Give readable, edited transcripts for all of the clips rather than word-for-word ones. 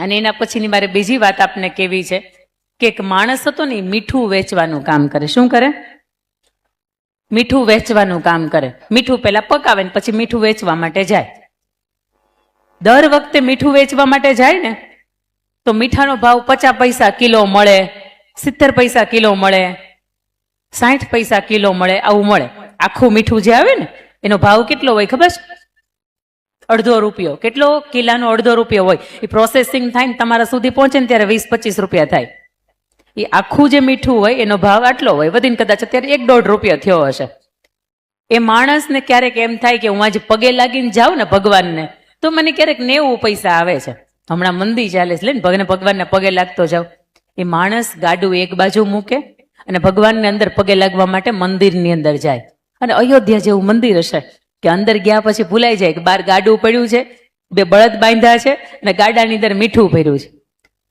અને એના પછીની મારે બીજી વાત આપને કેવી છે કે એક માણસ હતો ને, મીઠું વેચવાનું કામ કરે. શું કરે? મીઠું વેચવાનું કામ કરે. મીઠું પેલા પકાવે ને પછી મીઠું વેચવા માટે જાય. દર વખતે મીઠું વેચવા માટે જાય ને તો મીઠાનો ભાવ 50 પૈસા કિલો મળે, 70 પૈસા કિલો મળે, 60 પૈસા કિલો મળે, આવું મળે. આખું મીઠું જે આવે ને એનો ભાવ કેટલો હોય ખબર છે? ₹1.5. કેટલો? કિલાનો ₹1.5 હોય. એ પ્રોસેસિંગ થાય ને તમારા સુધી પહોંચે ને ત્યારે 20-25 રૂપિયા થાય. એ આખું જે મીઠું હોય એનો ભાવ આટલો હોય, વધીને કદાચ અત્યારે ₹1-1.5 થયો હશે. એ માણસને ક્યારેક એમ થાય કે હું આજે પગે લાગીને જાઉં ને ભગવાનને તો મને ક્યારેક 90 પૈસા આવે છે. હમણાં મંદી ચાલે છે, લે ને ભગવાનને પગે લાગતો જાવ. એ માણસ ગાડું એક બાજુ મૂકે અને ભગવાનને અંદર પગે લાગવા માટે મંદિરની અંદર જાય. અને અયોધ્યા જેવું મંદિર હશે કે અંદર ગયા પછી ભૂલાઈ જાય કે બહાર ગાડું પડ્યું છે, 2 બળદ બાંધ્યા છે અને ગાડાની અંદર મીઠું ભર્યું છે.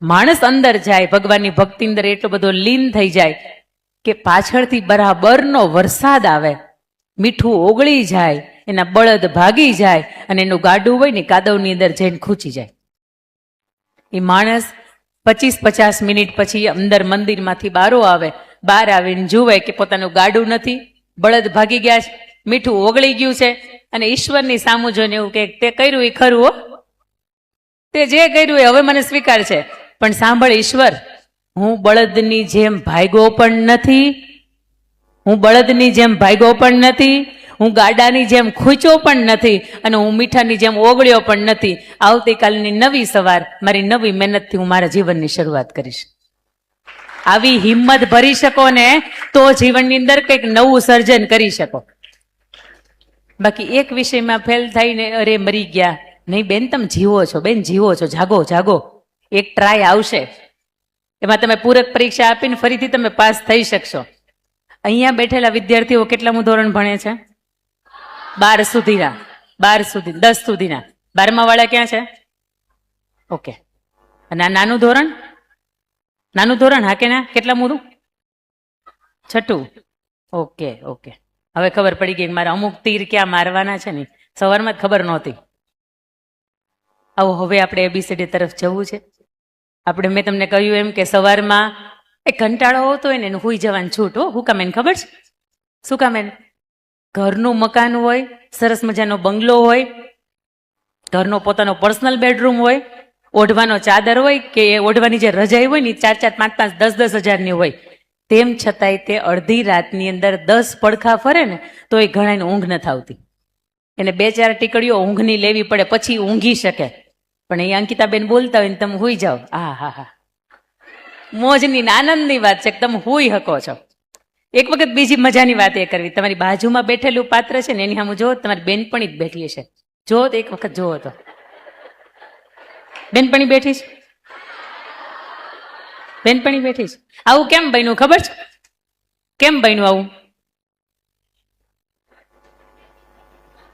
માણસ અંદર જાય, ભગવાનની ભક્તિ અંદર એટલો બધો લીન થઈ જાય કે પાછળથી બરાબરનો વરસાદ આવે, મીઠું ઓગળી જાય, એના બળદ ભાગી જાય અને એનું ગાડું હોય ને કાદવની અંદર જઈને ખૂંચી જાય. એ માણસ 25-50 મિનિટ પછી અંદર મંદિરમાંથી બહાર આવે. બહાર આવીને જુએ કે પોતાનું ગાડું નથી, બળદ ભાગી ગયા છે, મીઠું ઓગળી ગયું છે. અને ઈશ્વરની સામું જોઈને એવું કે તે કર્યું એ ખરું હો, તે જે કર્યું એ હવે મને સ્વીકાર છે, પણ સાંભળ ઈશ્વર, હું બળદની જેમ ભાગ્યો પણ નથી, હું બળદની જેમ ભાગ્યો પણ નથી, હું ગાડાની જેમ ખૂંચ્યો પણ નથી અને હું મીઠાની જેમ ઓગળ્યો પણ નથી. આવતીકાલની નવી સવાર મારી નવી મહેનતથી હું મારા જીવનની શરૂઆત કરીશ. આવી હિંમત ભરી શકો ને તો જીવનની અંદર કંઈક નવું સર્જન કરી શકો. બાકી એક વિષયમાં ફેલ થઈને અરે મરી ગયા, નહીં બેન, તમે જીવો છો, બેન જીવો છો, જાગો જાગો, એક ટ્રાય આવશે, એમાં તમે પૂરક પરીક્ષા આપીને ફરીથી તમે પાસ થઈ શકશો. અહીંયા બેઠેલા વિદ્યાર્થીઓ કેટલામું ધોરણ ભણે છે? 12 સુધીના, 12 સુધી, 10 સુધીના. 12મા વાળા ક્યાં છે? ઓકે. અને આ નાનું ધોરણ? નાનું ધોરણ, હા કે ના? કેટલામું? 6. Okay okay. હવે ખબર પડી ગઈ મારા અમુક તીર ક્યાં મારવાના છે ને, સવારમાં જ ખબર નહોતી. આવો હવે આપણે ABCD તરફ જવું છે. આપણે, મેં તમને કહ્યું એમ કે સવારમાં એ કંટાળો હોતો હોય ને એને હુઈ જવાનું છૂટ હો. હું કામ એને ખબર છે? શું કામ? એને ઘરનું મકાન હોય, સરસ મજાનો બંગલો હોય, ઘરનો પોતાનો પર્સનલ બેડરૂમ હોય, ઓઢવાનો ચાદર હોય કે ઓઢવાની જે રજાઈ હોય ને 4-4, 5-5, 10-10 હજારની હોય, તેમ છતાંય તે અડધી રાતની અંદર 10 પડખા ફરે ને તો એ ઘણાને ઊંઘ નથી આવતી. એને 2-4 ટીકડીઓ ઊંઘની લેવી પડે પછી ઊંઘી શકે. પણ એ અંકિતાબેન બોલતા હોય ને તમે હુઈ જાઓ, હા હા હા, મોજની આનંદની વાત છે કે તમે હુઈ શકો છો. એક વખત બીજી મજાની વાત એ કરવી, તમારી બાજુમાં બેઠેલું પાત્ર છે ને એની સામે જો, તમારી બેનપણી જ બેઠી છે, જો તો એક વખત જોવો તો બેનપણી બેઠી છે, બેનપણી બેઠી છે. આવું કેમ બન્યું ખબર છે? કેમ બન્યું આવું?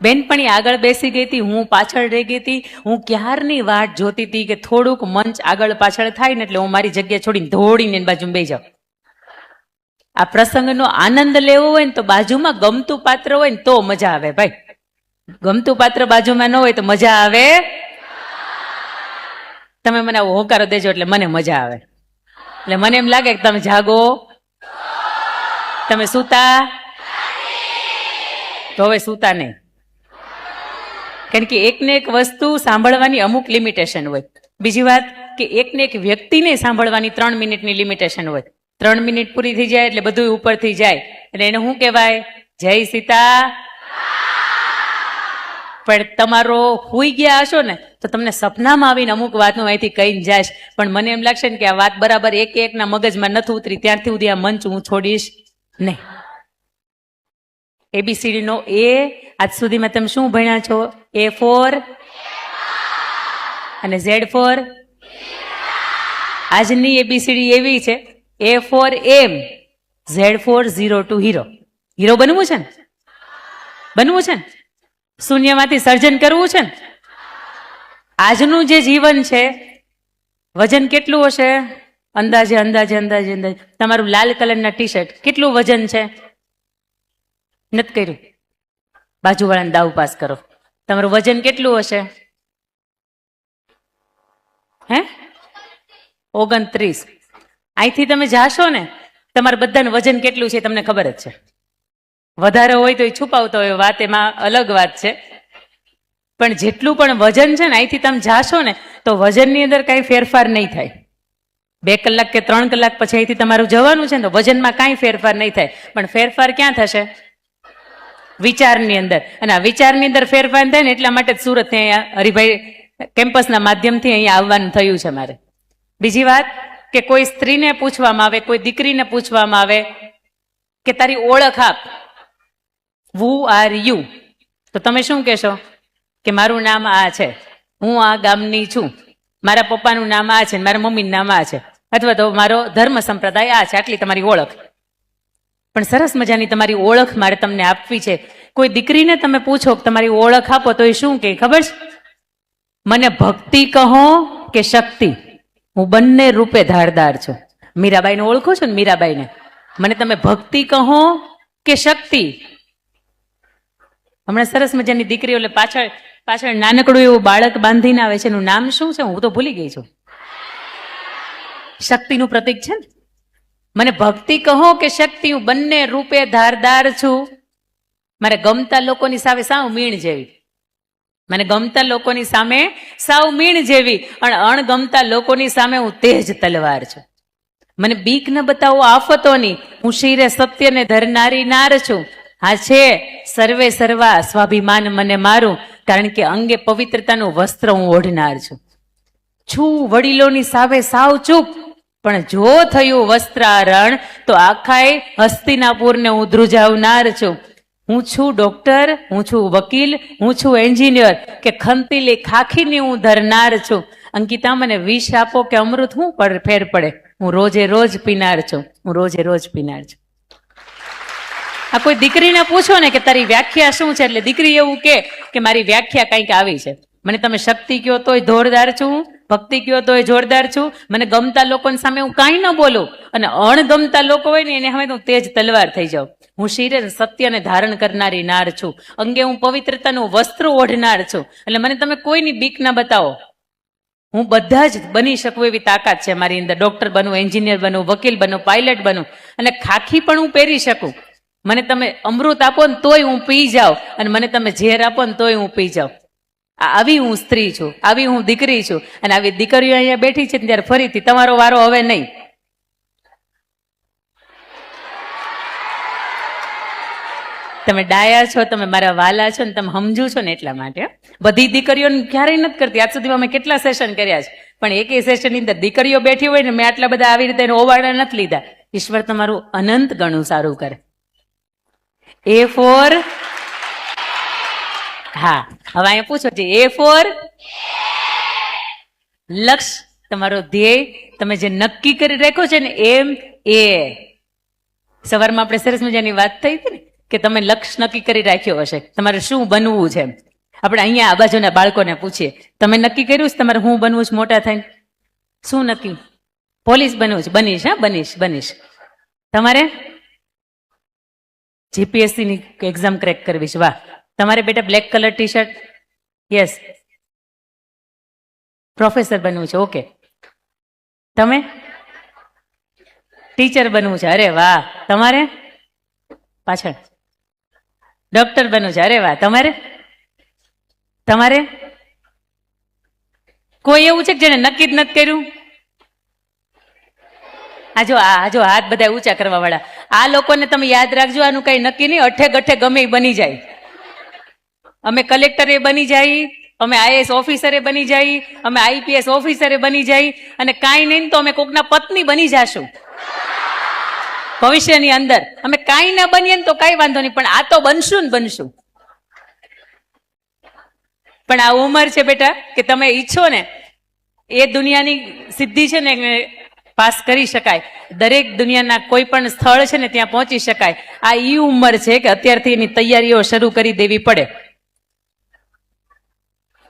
બેનપણી આગળ બેસી ગઈ હતી, હું પાછળ રહી ગઈ હતી. હું ક્યારની વાટ જોતી હતી કે થોડુંક મંચ આગળ પાછળ થાય ને એટલે હું મારી જગ્યા છોડીને દોડીને એની બાજુમાં બેસી જાઉં. આ પ્રસંગનો આનંદ લેવો હોય ને તો બાજુમાં ગમતું પાત્ર હોય ને તો મજા આવે ભાઈ. ગમતું પાત્ર બાજુમાં ન હોય તો મજા આવે. તમે મને આવો હોકારો દેજો એટલે મને મજા આવે. એટલે મને એમ લાગે કે તમે જાગો, તમે સૂતા તો હવે સૂતા નહીં. કારણ કે એકને એક વસ્તુ સાંભળવાની અમુક લિમિટેશન હોય. બીજી વાત કે એકને એક વ્યક્તિને સાંભળવાની 3 મિનિટની લિમિટેશન હોય. 3 મિનિટ પૂરી થઈ જાય એટલે બધું ઉપરથી જાય એટલે એને શું કહેવાય? જય સીતા. પણ તમારો હુઈ ગયા હશો ને તો તમને સપનામાં આવીને અમુક વાતનું અહીંથી કહીને જાય, પણ મને એમ લાગશે ને કે આ વાત બરાબર એકના મગજમાં નથી ઉતરી ત્યારથી સુધી આ મંચ હું છોડીશ નહીં. ABCD નો A આજ સુધીમાં તમે શું ભણ્યા છો? A ફોર અને Z ફોર. આજની ABCD એવી છે, A ફોર એમ, Z for 0 to hero. Hero બનવું છે ને? બનવું છે ને? શૂન્યમાંથી સર્જન કરવું છે ને? આજનું જે જીવન છે વજન કેટલું હશે? અંદાજે અંદાજે અંદાજે અંદાજે તમારું લાલ કલરના ટી-શર્ટ કેટલું વજન છે? નથી કર્યું? બાજુવાળાને દાવ પાસ કરો. તમારું વજન કેટલું હશે? હે? 29. અહીંથી તમે જાશો ને, તમારા બધાનું વજન કેટલું છે તમને ખબર જ છે. વધારે હોય તો એ છુપાવતો હોય વાત, એમાં અલગ વાત છે. પણ જેટલું પણ વજન છે ને, અહીંથી તમે જાશો ને તો વજનની અંદર કાંઈ ફેરફાર નહીં થાય. 2 કલાક કે 3 કલાક પછી અહીંથી તમારું જવાનું છે ને તો વજનમાં કાંઈ ફેરફાર નહીં થાય. પણ ફેરફાર ક્યાં થશે? વિચારની અંદર. અને આ વિચારની અંદર ફેરફાર થાય ને એટલા માટે જ સુરત અહીંયા હરિભાઈ કેમ્પસના માધ્યમથી અહીંયા આવવાનું થયું છે મારે. બીજી વાત કે કોઈ સ્ત્રીને પૂછવામાં આવે, કોઈ દીકરીને પૂછવામાં આવે કે તારી ઓળખ આપ, who are you, તો તમે શું કહેશો? કે મારું નામ આ છે, હું આ ગામની છું, મારા પપ્પાનું નામ આ છે, મારા મમ્મીનું નામ આ છે, અથવા તો મારો ધર્મ સંપ્રદાય આ છે, આટલી તમારી ઓળખ. પણ સરસ મજાની તમારી ઓળખ મારે તમને આપવી છે. કોઈ દીકરીને તમે પૂછો કે તમારી ઓળખ આપો તો એ શું કહે ખબર છે? મને ભક્તિ કહો કે શક્તિ, હું બંને રૂપે ધારદાર છું. મીરાબાઈને ઓળખો છો ને? મીરાબાઈને મને તમે ભક્તિ કહો કે શક્તિ. હમણાં સરસ મજાની દીકરીઓ એટલે પાછળ નાનકડું એવું બાળક બાંધીને આવે છે, એનું નામ શું છે હું તો ભૂલી ગઈ છું. શક્તિનું પ્રતીક છે ને. મને ભક્તિ કહો કે શક્તિ, હું બંને રૂપે ધારદાર છું. મારે ગમતા લોકોની સામે સાવ મીણ જેવી, મને ગમતા લોકોની સામે સાવ મીણ જેવી, અને અણગમતા લોકોની સામે હું તેજ તલવાર છું. મને બીક ન બતાવો આફતોની, હું શિરે સત્યને ધરનારી નાર છું. હા છે સર્વે સર્વા સ્વાભિમાન મને મારું, કારણ કે અંગે પવિત્રતાનું વસ્ત્ર હું ઓઢનાર છું. વડીલોની સામે સાવ ચૂપ, પણ જો થયું વસ્ત્રારણ તો આખાય હસ્તિનાપુરને હું ધ્રુજાવનાર છું. હું છું ડોક્ટર, હું છું વકીલ, હું છું એન્જિનિયર, કે ખંતીલી ખાખીની હું ધરનાર છું. અંકિતા મને વિષ આપો કે અમૃત, હું ફેર પડે, હું રોજે રોજ પીનાર છું, હું રોજે રોજ પીનાર છું. આ કોઈ દીકરીને પૂછો ને કે તારી વ્યાખ્યા શું છે, એટલે દીકરી એવું કે મારી વ્યાખ્યા કંઈક આવી છે. મને તમે શક્તિ કહો તોય જોરદાર છું, ભક્તિ કહો તોય જોરદાર છું. મને ગમતા લોકોની સામે હું કાંઈ ન બોલું, અને અણગમતા લોકો હોય ને એને સામે હું તેજ તલવાર થઈ જાઉં. હું શિરે સત્યને ધારણ કરનારી નાર છું, અંગે હું પવિત્રતાનું વસ્ત્ર ઓઢનાર છું. એટલે મને તમે કોઈની બીક ના બતાવો, હું બધા જ બની શકું એવી તાકાત છે મારી અંદર. ડોક્ટર બનું, એન્જિનિયર બનું, વકીલ બનું, પાયલટ બનું, અને ખાખી પણ હું પહેરી શકું. મને તમે અમૃત આપો ને તોય હું પી જાઉં, અને મને તમે ઝેર આપો ને તોય હું પી જાઉં. આવી હું સ્ત્રી છું, આવી હું દીકરી છું. અને આવી દીકરીઓ અહીંયા બેઠી છે ત્યારે ફરીથી તમારો વારો હવે નહીં. તમે ડાયા છો, તમે મારા વાલા છો ને તમે સમજુ છો ને એટલા માટે. બધી દીકરીઓને ક્યારેય નથી કરતી. આજ સુધીમાં અમે કેટલા સેશન કર્યા છે, પણ એકેય સેશનની અંદર દીકરીઓ બેઠી હોય ને મેં આટલા બધા આવી રીતે ઓવાડા નથી લીધા. ઈશ્વર તમારું અનંત ગણું સારું કરે. A ફોર, હા હવે અહીંયા પૂછો છે A ફોર લક્ષ, તમારો ધ્યેય તમે જે નક્કી કરી રાખ્યો છે ને એમ. એ સવારમાં આપણે સરસ મજાની વાત થઈ હતી ને કે તમે લક્ષ્ય નક્કી કરી રાખ્યો હશે, તમારે શું બનવું છે. આપણે અહીંયા આ બાજુના બાળકોને પૂછીએ, તમે નક્કી કર્યું છે તમારે હું બનવું છે મોટા થઈને? શું નક્કી? પોલીસ બનવું છે? બનીશ, હા બનીશ. તમારે જીપીએસસી ની એક્ઝામ ક્રેક કરવી છે? વાહ. તમારે બેટા black colour T shirt? Yes. Professor બનવું છે? ઓકે. તમે ટીચર બનવું છે? અરે વાહ. તમારે પાછળ ડોક્ટર બનવું છે? અરે વાહ. તમારે કોઈ એવું છે કે જેને નક્કી જ નથી કર્યું? જો હાથ બધા ઊંચા કરવા વાળા, આ લોકોને તમે યાદ રાખજો, આનું કઈ નક્કી નહીં, અઠે ગઠે ગમે બની જાય. અમે કલેક્ટરે બની જાય, અમે આઈએએસ ઓફિસરે બની જાય, અમે આઈપીએસ ઓફિસરે બની જાય, અને કાંઈ નહીં તો અમે કોકના પત્ની બની જાશું ભવિષ્યની અંદર. અમે કાંઈ ના બનીએ ને તો કાંઈ વાંધો નહીં, પણ આ તો બનશું. પણ આ ઉંમર છે બેટા કે તમે ઈચ્છો ને એ દુનિયાની સિદ્ધિ છે ને પાસ કરી શકાય. દરેક દુનિયાના કોઈ પણ સ્થળ છે ને ત્યાં પહોંચી શકાય. આ ઈ ઉંમર છે કે અત્યારથી એની તૈયારીઓ શરૂ કરી દેવી પડે.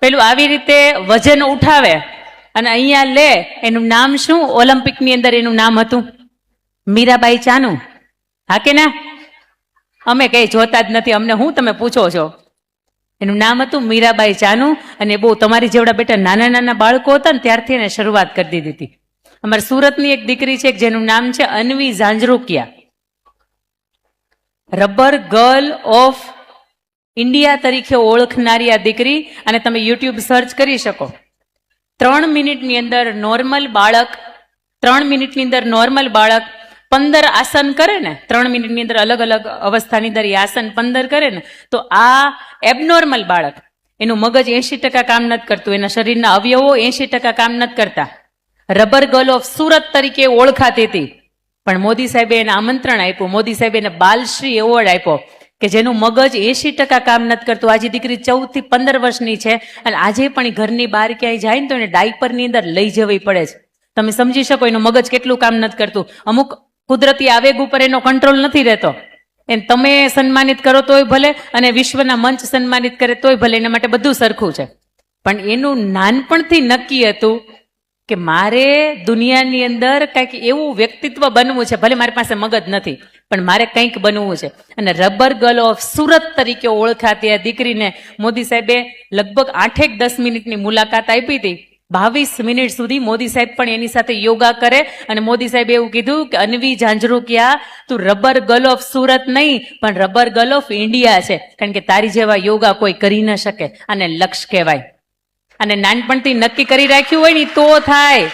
પેલું આવી રીતે વજન ઉઠાવે અને અહીંયા લે, એનું નામ શું? ઓલિમ્પિકની અંદર એનું નામ હતું મીરાબાઈ ચાનુ. હા કે ના? અમે કઈ જોતા જ નથી, અમને હું તમે પૂછો છો? એનું નામ હતું મીરાબાઈ ચાનુ. અને બહુ તમારી જેવડા બેટા નાના બાળકો હતા ને ત્યારથી એને શરૂઆત કરી દીધી હતી. અમારા સુરતની એક દીકરી છે જેનું નામ છે Anvi Jhanjharukiya, rubber girl of India તરીકે ઓળખનારી આ દીકરી, અને તમે યુટ્યુબ સર્ચ કરી શકો. 3 મિનિટની અંદર નોર્મલ બાળક 15 આસન કરે ને, 3 મિનિટની અંદર અલગ અલગ અવસ્થાની અંદર એ આસન 15 કરે ને, તો આ એબનોર્મલ બાળક, એનું મગજ 80% કામ નથી કરતું, એના શરીરના અવયવો 80% કામ નથી કરતા. રબર ગર્લ ઓફ સુરત તરીકે ઓળખાતી હતી, પણ મોદી સાહેબે એને આમંત્રણ આપ્યું, મોદી સાહેબે એને બાલશ્રી એવોર્ડ આપ્યો કે જેનું મગજ 80% કામ નથી કરતું. આજે દીકરી 14 થી 15 વર્ષની છે, અને આજે પણ એ ઘરની બહાર ક્યાંય જાય ને તો એને ડાયપરની અંદર લઈ જવી પડે છે. તમે સમજી શકો એનું મગજ કેટલું કામ નથી કરતું. અમુક કુદરતી આવેગ ઉપર એનો કંટ્રોલ નથી રહેતો. એને તમે સન્માનિત કરો તોય ભલે, અને વિશ્વના મંચ સન્માનિત કરે તોય ભલે, એના માટે બધું સરખું છે. પણ એનું નાનપણથી નક્કી હતું કે મારે દુનિયાની અંદર કંઈક એવું વ્યક્તિત્વ બનવું છે, ભલે મારી પાસે મગજ નથી પણ મારે કંઈક બનવું છે. અને રબર ગર્લ ઓફ સુરત તરીકે ઓળખાતી આ દીકરીને મોદી સાહેબે લગભગ 8-10 મિનિટની મુલાકાત આપી હતી. 22 મિનિટ સુધી મોદી સાહેબ પણ એની સાથે યોગા કરે, અને મોદી સાહેબે એવું કીધું કે અન્વી ઝાંઝરુકિયા, તું રબર ગર્લ ઓફ સુરત નહીં પણ રબર ગર્લ ઓફ ઇન્ડિયા છે, કારણ કે તારી જેવા યોગા કોઈ કરી ન શકે. અને લક્ષ્ય કહેવાય. અને નાનપણથી નક્કી કરી રાખ્યું હોય ને તો થાય.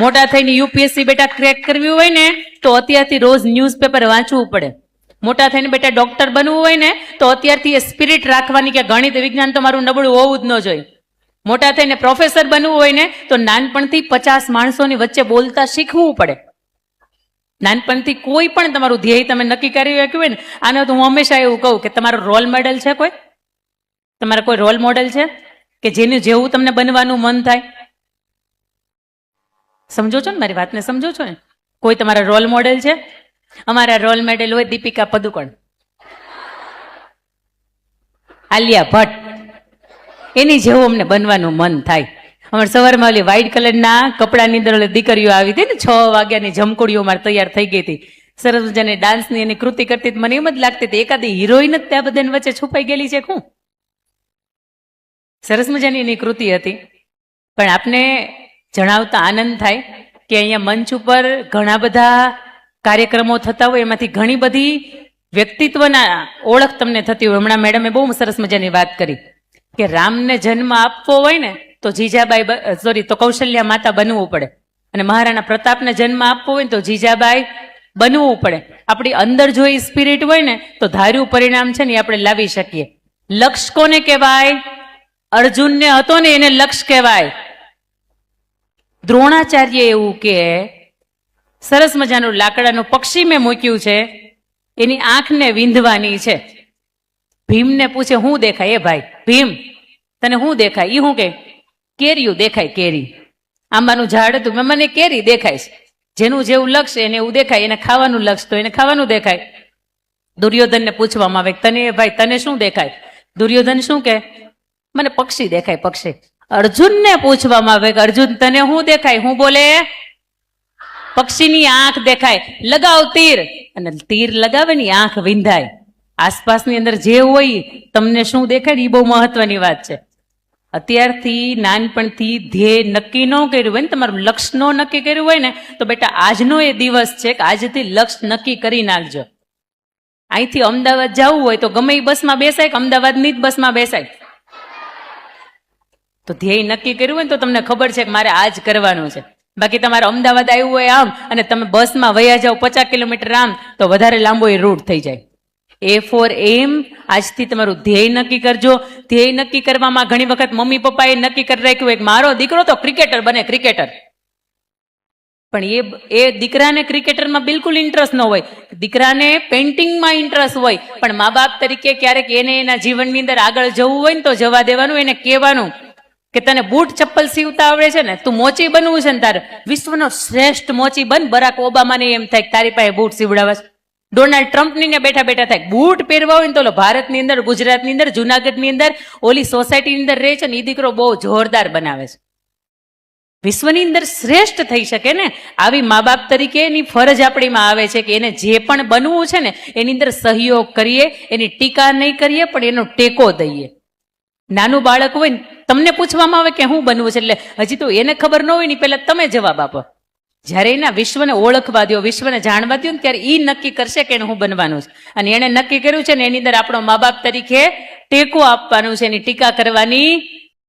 મોટા થઈને યુપીએસસી બેટા ક્રેક કરવી હોય ને તો અત્યારથી રોજ ન્યૂઝપેપર વાંચવું પડે. મોટા થઈને બેટા ડોક્ટર બનવું હોય ને તો અત્યારથી એ સ્પિરિટ રાખવાની કે ગણિત વિજ્ઞાન તો મારું નબળું હોવું જ ન જોઈએ. મોટા થઈને પ્રોફેસર બનવું હોય ને તો નાનપણથી 50 માણસોની વચ્ચે બોલતા શીખવું પડે. નાનપણથી કોઈ પણ તમારું ધ્યેય તમે નક્કી કરી રાખ્યું હોય ને, આને તો હું હંમેશા એવું કહું કે તમારો રોલ મોડેલ છે કોઈ? તમારા કોઈ રોલ મોડેલ છે કે જેનું જેવું તમને બનવાનું મન થાય? સમજો છો ને મારી વાતને? સમજો છો ને? કોઈ તમારા રોલ મોડેલ છે? અમારા રોલ મોડેલ હોય દીપિકા પદુકોણ, આલિયા ભટ્ટ, એની જેવું અમને બનવાનું મન થાય. અમારે સવારમાં ઓલી વ્હાઈટ કલરના કપડાની અંદર દીકરીઓ આવી હતી ને, 6 વાગ્યાની જમકુડીઓ મારે તૈયાર થઈ ગઈ હતી, સરસ મજાની ડાન્સની એની કૃતિ કરતી. મને એમ જ લાગતી હતી એકાદી હિરોઈન જ ત્યાં બધાની વચ્ચે છુપાઈ ગયેલી છે. શું સરસ મજાની એની કૃતિ હતી. પણ આપને જણાવતા આનંદ થાય કે અહીંયા મંચ ઉપર ઘણા બધા કાર્યક્રમો થતા હોય, એમાંથી ઘણી બધી વ્યક્તિત્વના ઓળખ તમને થતી હોય. હમણાં મેડમે બહુ સરસ મજાની વાત કરી કે રામને જન્મ આપવો હોય ને તો કૌશલ્યા માતા બનવું પડે, અને મહારાણા પ્રતાપને જન્મ આપવો હોય ને તો જીજાબાઈ બનવું પડે. આપણી અંદર જો એ સ્પિરિટ હોય ને તો ધાર્યું પરિણામ છે ને એ આપણે લાવી શકીએ. લક્ષ્ય કોને કહેવાય? અર્જુનને હતો ને એને લક્ષ્ય કહેવાય. દ્રોણાચાર્ય એવું કે સરસ મજાનું લાકડાનું પક્ષી મેં મૂક્યું છે, એની આંખને વિંધવાની છે. ભીમને પૂછે શું દેખાય? એ ભાઈ ભીમ તને શું દેખાય? એ શું કે કેરીયું દેખાય, કેરી. આંબાનું ઝાડ હતું, મને કેરી દેખાય છે. જેનું જેવું લક્ષ્ય એને એવું દેખાય. એને ખાવાનું લક્ષ્ય તો એને ખાવાનું દેખાય. દુર્યોધનને પૂછવામાં આવે તને ભાઈ તને શું દેખાય? દુર્યોધન શું કે મને પક્ષી દેખાય, પક્ષી. અર્જુનને પૂછવામાં આવે કે અર્જુન તને શું દેખાય? હું બોલે પક્ષીની આંખ દેખાય. લગાવ તીર, અને તીર લગાવે ને આંખ વિંધાય. આસપાસની અંદર જે હોય તમને શું દેખાય એ બહુ મહત્વની વાત છે. અત્યારથી નાનપણથી ધ્યેય નક્કી ન કર્યું હોય ને, તમારું લક્ષ્ય ન નક્કી કર્યું હોય ને તો બેટા આજનો એ દિવસ છે કે આજથી લક્ષ્ય નક્કી કરી નાખજો. અહીંથી અમદાવાદ જવું હોય તો ગમે એ બસમાં બેસાય કે અમદાવાદની જ બસમાં બેસાય. તો ધ્યેય નક્કી કર્યું હોય ને તો તમને ખબર છે કે મારે આ જ કરવાનું છે. બાકી તમારે અમદાવાદ આવ્યું હોય આમ અને તમે બસમાં વયા જાઓ 50 કિલોમીટર આમ તો વધારે લાંબો એ રૂટ થઈ જાય. A for એમ. આજથી તમારું ધ્યેય નક્કી કરજો. ધ્યેય નક્કી કરવામાં ઘણી વખત મમ્મી પપ્પાએ નક્કી કરી રાખ્યું હોય કે મારો દીકરો તો ક્રિકેટર બને, ક્રિકેટર. પણ એ દીકરાને ક્રિકેટરમાં બિલકુલ ઇન્ટરેસ્ટ ન હોય, દીકરાને પેઇન્ટિંગમાં ઇન્ટરેસ્ટ હોય. પણ મા બાપ તરીકે ક્યારેક એને એના જીવનની અંદર આગળ જવું હોય ને તો જવા દેવાનું. એને કહેવાનું કે તને બૂટ ચપ્પલ સીવતા આવડે છે ને, તું મોચી બનવું છે ને, તારે વિશ્વનો શ્રેષ્ઠ મોચી બન. બરાક ઓબામાને એમ થાય કે તારી પાસે બૂટ સીવડાવે છે. ડોનાલ્ડ ટ્રમ્પની ને બેઠા બેઠા થાય બૂટ પહેરવા હોય ને તો ભારતની અંદર, ગુજરાતની અંદર, જુનાગઢની અંદર ઓલી સોસાયટીની અંદર રહે છે ને એ દીકરો બહુ જોરદાર બનાવે છે. વિશ્વની અંદર શ્રેષ્ઠ થઈ શકે ને, આવી મા બાપ તરીકે એની ફરજ આપણીમાં આવે છે કે એને જે પણ બનવું છે ને એની અંદર સહયોગ કરીએ. એની ટીકા નહીં કરીએ પણ એનો ટેકો દઈએ. નાનું બાળક હોય ને તમને પૂછવામાં આવે કે શું બનવું છે, એટલે હજી તો એને ખબર ન હોય ને પહેલા તમે જવાબ આપો. જ્યારે એના વિશ્વને ઓળખવા દો, વિશ્વને જાણવા દો ને ત્યારે ઈ નક્કી કરશે કે એને હું બનવાનું છે. અને એને નક્કી કર્યું છે ને એની અંદર આપણો મા બાપ તરીકે ટેકો આપવાનું છે, એની ટીકા કરવાની